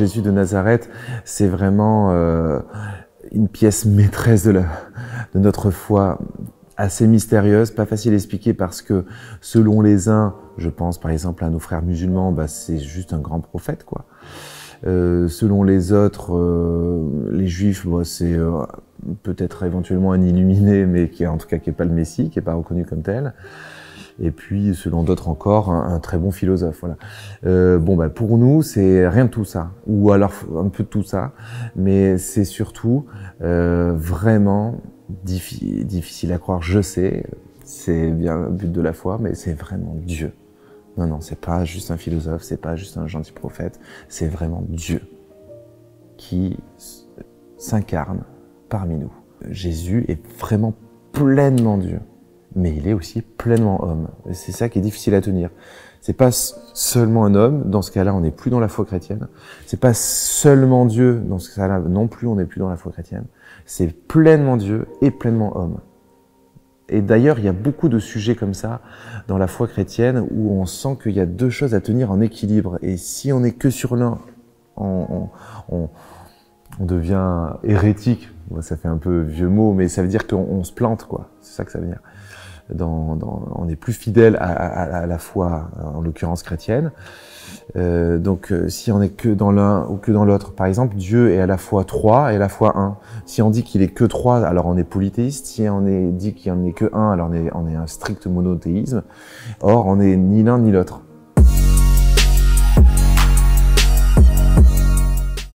Jésus de Nazareth, c'est vraiment une pièce maîtresse de notre foi, assez mystérieuse, pas facile à expliquer parce que selon les uns, je pense par exemple à nos frères musulmans, bah, c'est juste un grand prophète, quoi. Selon les autres, les juifs, bah, c'est peut-être éventuellement un illuminé, mais qui en tout cas qui est pas le Messie, qui est pas reconnu comme tel. Et puis, selon d'autres encore, un très bon philosophe. Voilà. Bon, bah, pour nous, c'est rien de tout ça, ou alors un peu de tout ça, mais c'est surtout vraiment difficile à croire. Je sais, c'est bien le but de la foi, mais c'est vraiment Dieu. Non, non, c'est pas juste un philosophe, c'est pas juste un gentil prophète, c'est vraiment Dieu qui s'incarne parmi nous. Jésus est vraiment pleinement Dieu, mais il est aussi pleinement homme. C'est ça qui est difficile à tenir. C'est pas seulement un homme, dans ce cas-là, on n'est plus dans la foi chrétienne. C'est pas seulement Dieu, dans ce cas-là, non plus, on n'est plus dans la foi chrétienne. C'est pleinement Dieu et pleinement homme. Et d'ailleurs, il y a beaucoup de sujets comme ça dans la foi chrétienne où on sent qu'il y a deux choses à tenir en équilibre. Et si on n'est que sur l'un, on devient hérétique. Bon, ça fait un peu vieux mot, mais ça veut dire qu'on se plante, quoi. C'est ça que ça veut dire. On est plus fidèle à la foi, en l'occurrence chrétienne. Donc, si on est que dans l'un ou que dans l'autre, par exemple, Dieu est à la fois trois et à la fois un. Si on dit qu'il est que trois, alors on est polythéiste. Si on dit qu'il en est que un, alors on est un strict monothéisme. Or, on n'est ni l'un ni l'autre.